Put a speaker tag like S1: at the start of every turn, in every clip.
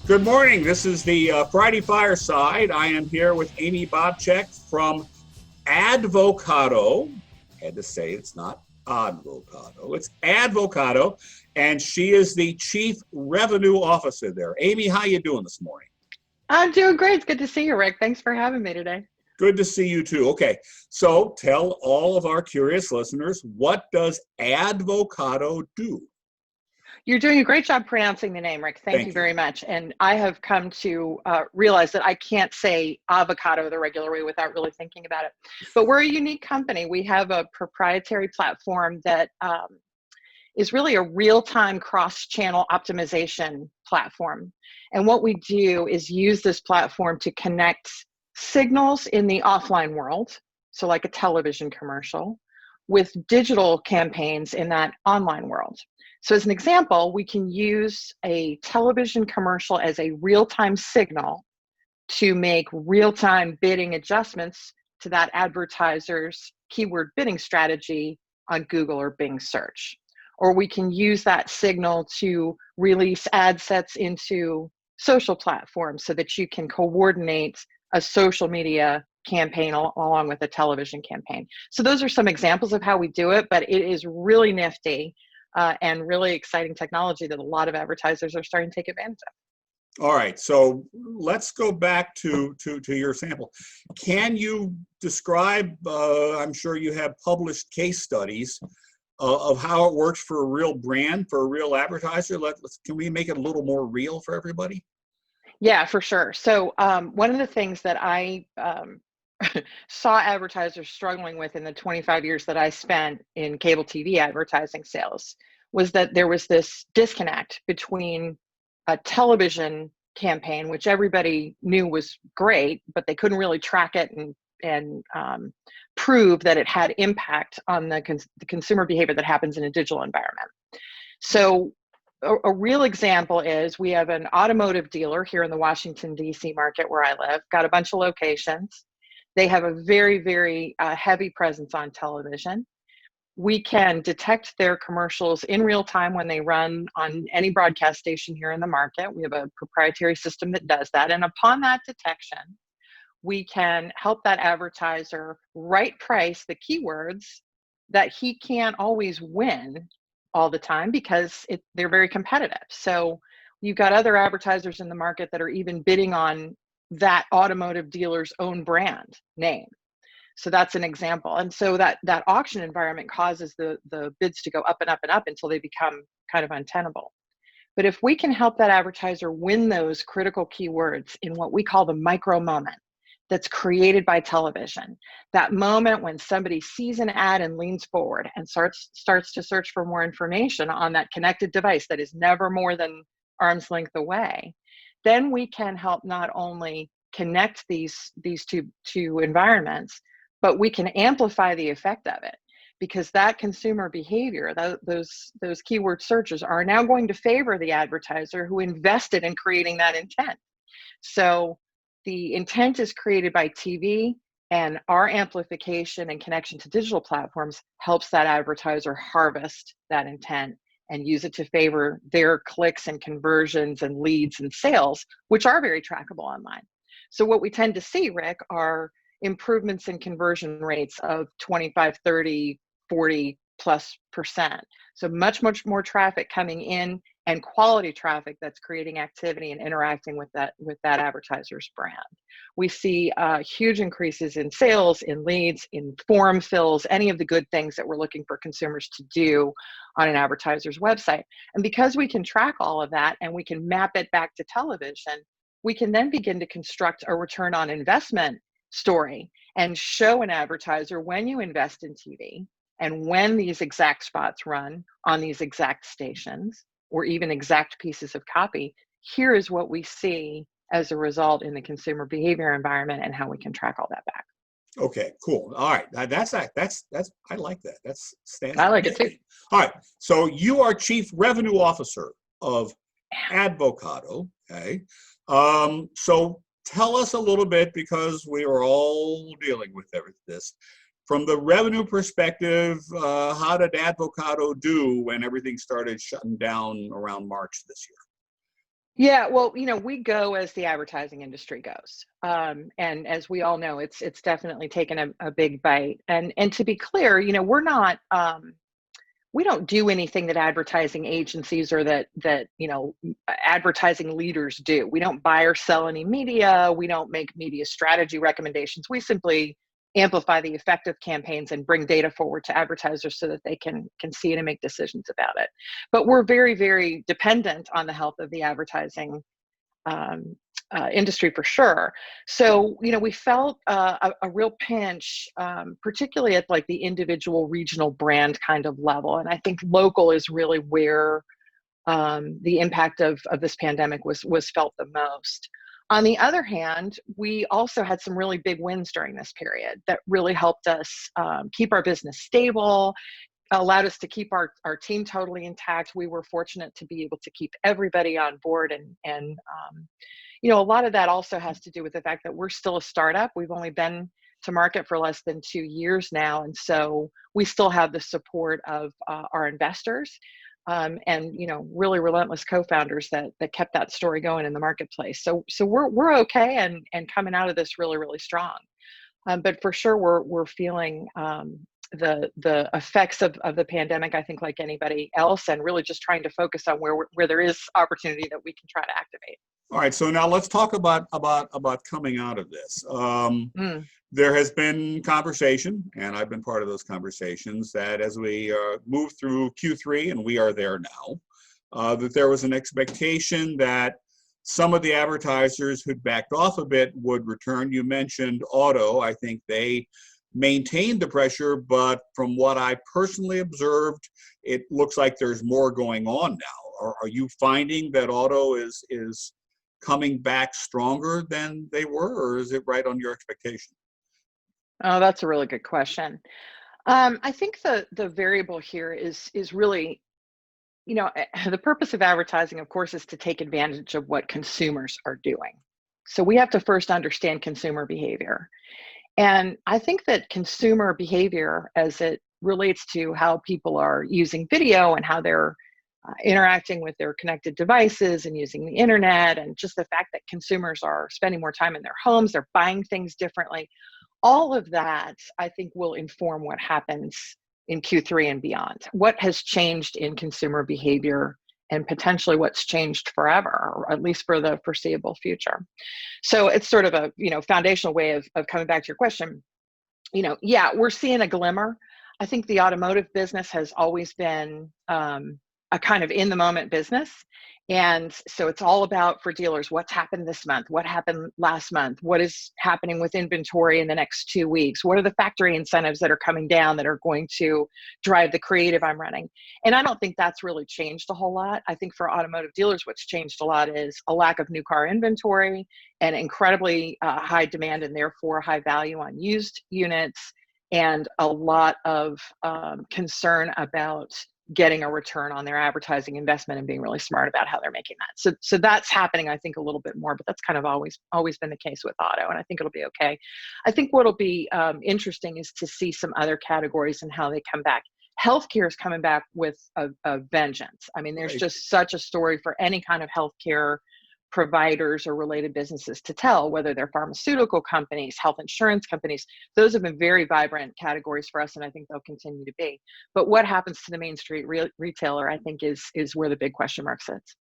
S1: Good morning. This is the Friday Fireside. I am here with Amy Bobchek from Advocado. Had to say it's not Advocado. It's Advocado, and she is the Chief Revenue Officer there. Amy, how you doing this morning?
S2: I'm doing great. It's good to see you, Rick. Thanks for having me today.
S1: Good to see you too. Okay, so tell all of our curious listeners, what does Advocado do?
S2: You're doing a great job pronouncing the name, Rick. Thank you very much. And I have come to realize that I can't say avocado the regular way without really thinking about it. But we're a unique company. We have a proprietary platform that is really a real-time cross-channel optimization platform. And what we do is use this platform to connect signals in the offline world, so like a television commercial, with digital campaigns in that online world. So as an example, we can use a television commercial as a real-time signal to make real-time bidding adjustments to that advertiser's keyword bidding strategy on Google or Bing search. Or we can use that signal to release ad sets into social platforms so that you can coordinate a social media campaign along with a television campaign. So those are some examples of how we do it, but it is really nifty. And really exciting technology that a lot of advertisers are starting to take advantage of.
S1: All right, so let's go back to your sample. Can you describe, I'm sure you have published case studies of how it works for a real brand, for a real advertiser? Can we make it a little more real for everybody?
S2: Yeah, for sure. So one of the things that I saw advertisers struggling with in the 25 years that I spent in cable TV advertising sales was that there was this disconnect between a television campaign, which everybody knew was great, but they couldn't really track it and prove that it had impact on the consumer behavior that happens in a digital environment. So a real example is we have an automotive dealer here in the Washington, D.C. market where I live, got a bunch of locations. They have a very, very heavy presence on television. We can detect their commercials in real time when they run on any broadcast station here in the market. We have a proprietary system that does that. And upon that detection, we can help that advertiser right price the keywords that he can't always win all the time because they're very competitive. So you've got other advertisers in the market that are even bidding on that automotive dealer's own brand name. So that's an example. And so that auction environment causes the bids to go up and up and up until they become kind of untenable. But if we can help that advertiser win those critical keywords in what we call the micro moment that's created by television, that moment when somebody sees an ad and leans forward and starts to search for more information on that connected device that is never more than arm's length away, then we can help not only connect these two environments, but we can amplify the effect of it, because that consumer behavior, those keyword searches are now going to favor the advertiser who invested in creating that intent. So the intent is created by TV, and our amplification and connection to digital platforms helps that advertiser harvest that intent and use it to favor their clicks and conversions and leads and sales, which are very trackable online. So what we tend to see, Rick, are improvements in conversion rates of 25, 30, 40+%. So much more traffic coming in, and quality traffic that's creating activity and interacting with that advertiser's brand. We see huge increases in sales, in leads, in form fills, any of the good things that we're looking for consumers to do on an advertiser's website. And because we can track all of that and we can map it back to television, we can then begin to construct a return on investment story and show an advertiser, when you invest in TV and when these exact spots run on these exact stations or even exact pieces of copy, here is what we see as a result in the consumer behavior environment and how we can track all that back.
S1: Okay, cool. All right, that's I like that. That's standard.
S2: I like it too.
S1: All right, so you are Chief Revenue Officer of Advocado. Okay, so tell us a little bit, because we are all dealing with this. From the revenue perspective, how did Advocado do when everything started shutting down around March this year?
S2: Yeah, well, we go as the advertising industry goes, and as we all know, it's definitely taken a big bite. And to be clear, we're not. We don't do anything that advertising agencies or that advertising leaders do. We don't buy or sell any media. We don't make media strategy recommendations. We simply amplify the effect of campaigns and bring data forward to advertisers so that they can see it and make decisions about it. But we're very, very dependent on the health of the advertising um, industry for sure. So, we felt a real pinch, particularly at like the individual regional brand kind of level. And I think local is really where the impact of this pandemic was felt the most. On the other hand, we also had some really big wins during this period that really helped us keep our business stable, allowed us to keep our team totally intact. We were fortunate to be able to keep everybody on board, and a lot of that also has to do with the fact that we're still a startup. We've only been to market for less than 2 years now, and so we still have the support of our investors, and really relentless co-founders that kept that story going in the marketplace. So we're okay and coming out of this really, really strong. But for sure, we're feeling the effects of the pandemic, I think, like anybody else, and really just trying to focus on where there is opportunity that we can try to activate.
S1: All right, so now let's talk about coming out of this.
S2: Mm.
S1: There has been conversation, and I've been part of those conversations, that as we move through Q3, and we are there now, that there was an expectation that some of the advertisers who'd backed off a bit would return. You mentioned auto. I think they maintained the pressure, but from what I personally observed, it looks like there's more going on now. Are you finding that auto is coming back stronger than they were, or is it right on your expectation?
S2: Oh, that's a really good question. I think the variable here is really, the purpose of advertising, of course, is to take advantage of what consumers are doing. So we have to first understand consumer behavior. And I think that consumer behavior, as it relates to how people are using video and how they're interacting with their connected devices and using the internet, and just the fact that consumers are spending more time in their homes, they're buying things differently, all of that, I think, will inform what happens in Q3 and beyond. What has changed in consumer behavior and potentially what's changed forever, or at least for the foreseeable future. So it's sort of a foundational way of coming back to your question. Yeah, we're seeing a glimmer. I think the automotive business has always been a kind of in the moment business. And so it's all about, for dealers, what's happened this month, what happened last month, what is happening with inventory in the next 2 weeks, what are the factory incentives that are coming down that are going to drive the creative I'm running. And I don't think that's really changed a whole lot. I think for automotive dealers, what's changed a lot is a lack of new car inventory and incredibly high demand, and therefore high value on used units, and a lot of concern about getting a return on their advertising investment and being really smart about how they're making that. So that's happening, I think, a little bit more, but that's kind of always been the case with auto, and I think it'll be okay. I think what'll be interesting is to see some other categories and how they come back. Healthcare is coming back with a vengeance. I mean, there's
S1: Right.
S2: just such a story for any kind of healthcare providers or related businesses to tell, whether they're pharmaceutical companies, health insurance companies. Those have been very vibrant categories for us, and I think they'll continue to be. But what happens to the Main Street retailer, I think, is where the big question mark sits.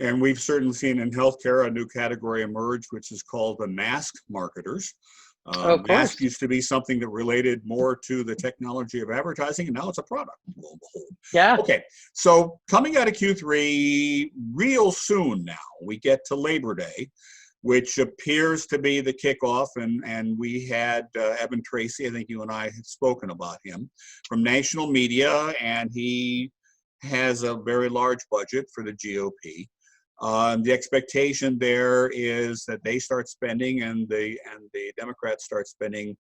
S1: And we've certainly seen in healthcare a new category emerge, which is called the mask marketers.
S2: Oh, of
S1: Mask
S2: course.
S1: used to be something that related more to the technology of advertising, and now it's a product, lo and behold.
S2: Yeah.
S1: Okay, so coming out of Q3, real soon now, we get to Labor Day, which appears to be the kickoff, and we had Evan Tracy, I think you and I had spoken about him, from national media, and he has a very large budget for the GOP. The expectation there is that they start spending, and the Democrats start spending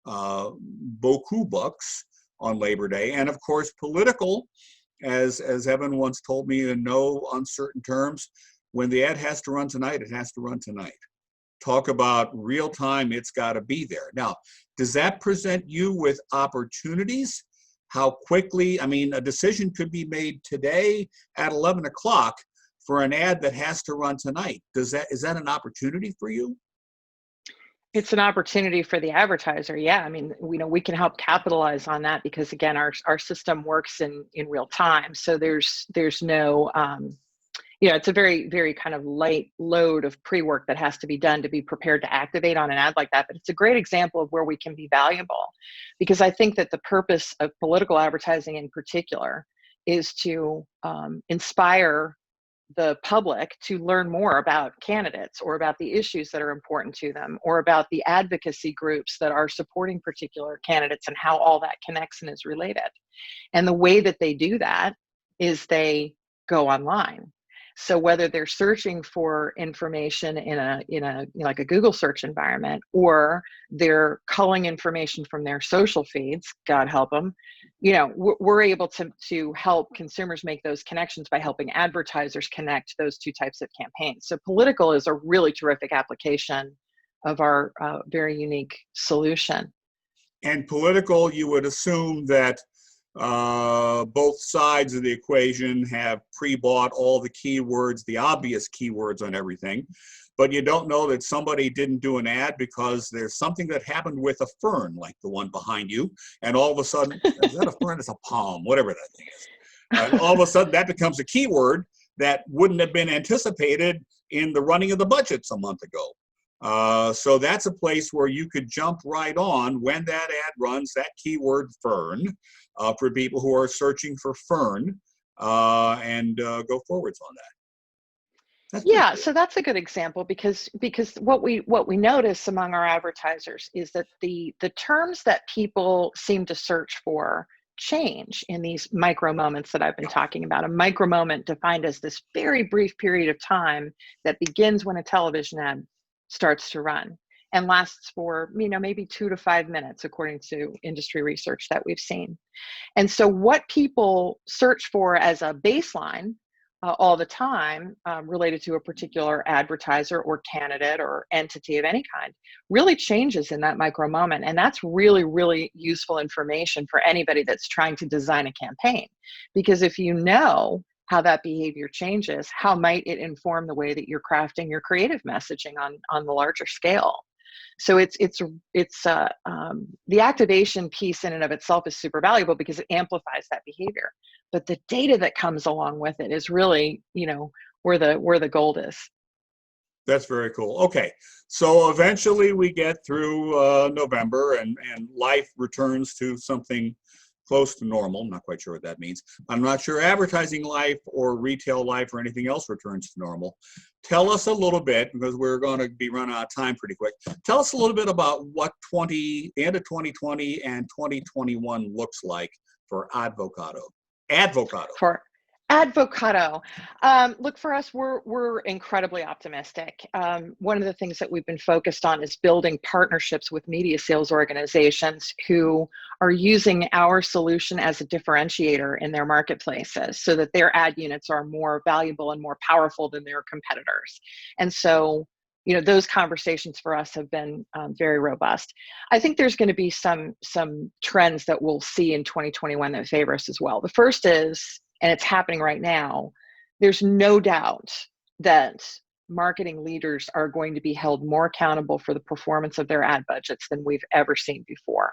S1: beaucoup bucks on Labor Day. And of course, political, as Evan once told me in no uncertain terms, when the ad has to run tonight, it has to run tonight. Talk about real time, it's got to be there. Now, does that present you with opportunities? How quickly, I mean, a decision could be made today at 11 o'clock for an ad that has to run tonight. Is that an opportunity for you?
S2: It's an opportunity for the advertiser. Yeah, I mean, we can help capitalize on that because again, our system works in real time. So there's no, it's a very, very kind of light load of pre-work that has to be done to be prepared to activate on an ad like that. But it's a great example of where we can be valuable, because I think that the purpose of political advertising in particular is to inspire the public to learn more about candidates or about the issues that are important to them or about the advocacy groups that are supporting particular candidates and how all that connects and is related. And the way that they do that is they go online. So whether they're searching for information in a like a Google search environment, or they're culling information from their social feeds, God help them, we're able to help consumers make those connections by helping advertisers connect those two types of campaigns. So political is a really terrific application of our very unique solution.
S1: And political, you would assume that both sides of the equation have pre-bought all the keywords, the obvious keywords on everything, but you don't know that somebody didn't do an ad because there's something that happened with a fern, like the one behind you, and all of a sudden, is that a fern? It's a palm, whatever that thing is. All of a sudden, that becomes a keyword that wouldn't have been anticipated in the running of the budgets a month ago. So that's a place where you could jump right on when that ad runs, that keyword fern, for people who are searching for fern, and go forwards on that.
S2: Yeah, so that's a good example because what we notice among our advertisers is that the terms that people seem to search for change in these micro moments that I've been talking about. A micro moment defined as this very brief period of time that begins when a television ad starts to run and lasts for maybe 2 to 5 minutes according to industry research that we've seen. And so what people search for as a baseline all the time related to a particular advertiser or candidate or entity of any kind really changes in that micro moment. And that's really, really useful information for anybody that's trying to design a campaign. Because if you know how that behavior changes, how might it inform the way that you're crafting your creative messaging on the larger scale? So the activation piece in and of itself is super valuable because it amplifies that behavior. But the data that comes along with it is really, where the gold is.
S1: That's very cool. Okay, so eventually we get through November and life returns to something close to normal. I'm not quite sure what that means. I'm not sure advertising life or retail life or anything else returns to normal. Tell us a little bit, because we're going to be running out of time pretty quick. Tell us a little bit about what the end of 2020 and 2021 looks like for Advocado.
S2: For Advocado. Look, for us, we're incredibly optimistic. One of the things that we've been focused on is building partnerships with media sales organizations who are using our solution as a differentiator in their marketplaces so that their ad units are more valuable and more powerful than their competitors. And so, those conversations for us have been very robust. I think there's going to be some trends that we'll see in 2021 that favor us as well. The first is, and it's happening right now, there's no doubt that marketing leaders are going to be held more accountable for the performance of their ad budgets than we've ever seen before.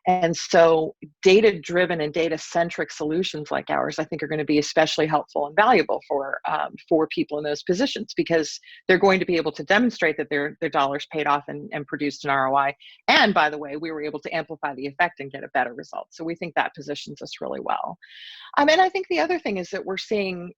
S2: And so data-driven and data-centric solutions like ours, I think, are going to be especially helpful and valuable for people in those positions, because they're going to be able to demonstrate that their dollars paid off and produced an ROI. And by the way, we were able to amplify the effect and get a better result. So we think that positions us really well. And I think the other thing is that we're seeing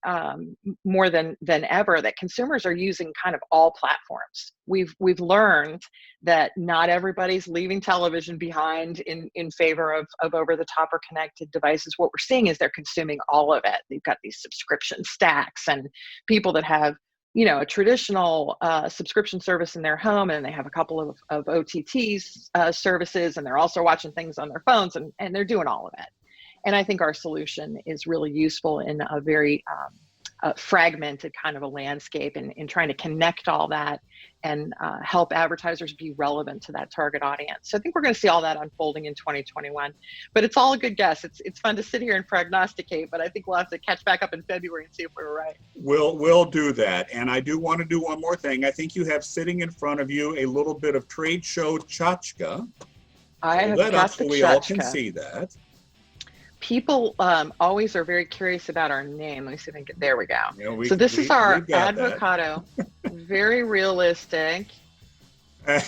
S2: more than ever that consumers are using kind of all platforms. We've learned that not everybody's leaving television behind in favor of over-the-top or connected devices. What we're seeing is they're consuming all of it. They've got these subscription stacks, and people that have a traditional subscription service in their home, and they have a couple of OTTs services, and they're also watching things on their phones, and they're doing all of it. And I think our solution is really useful in a very fragmented kind of a landscape, and in trying to connect all that and help advertisers be relevant to that target audience. So I think we're going to see all that unfolding in 2021, but it's all a good guess. It's fun to sit here and prognosticate, but I think we'll have to catch back up in February and see if we were right.
S1: We'll do that. And I do want to do one more thing. I think you have sitting in front of you a little bit of trade show tchotchka.
S2: I have got the
S1: so we all can
S2: tchotchka.
S1: see that.
S2: People always are very curious about our name. Let me see if I can get, there we go.
S1: Yeah,
S2: So this is our
S1: got
S2: Advocado, very realistic.
S1: And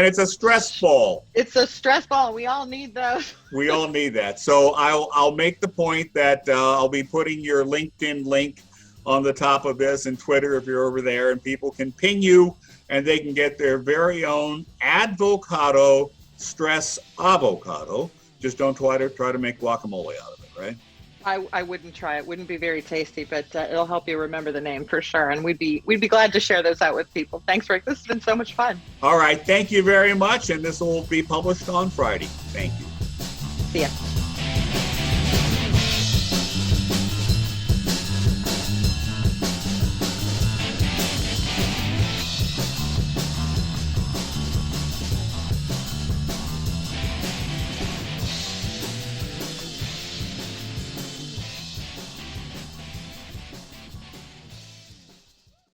S1: it's a stress ball.
S2: It's a stress ball. We all need those.
S1: We all need that. So I'll make the point that I'll be putting your LinkedIn link on the top of this, and Twitter if you're over there, and people can ping you and they can get their very own Advocado Stress Avocado. Just don't try to make guacamole out of it, right?
S2: I wouldn't try. It wouldn't be very tasty, but it'll help you remember the name for sure. And we'd be glad to share those out with people. Thanks, Rick. This has been so much fun.
S1: All right. Thank you very much. And this will be published on Friday. Thank you.
S2: See ya.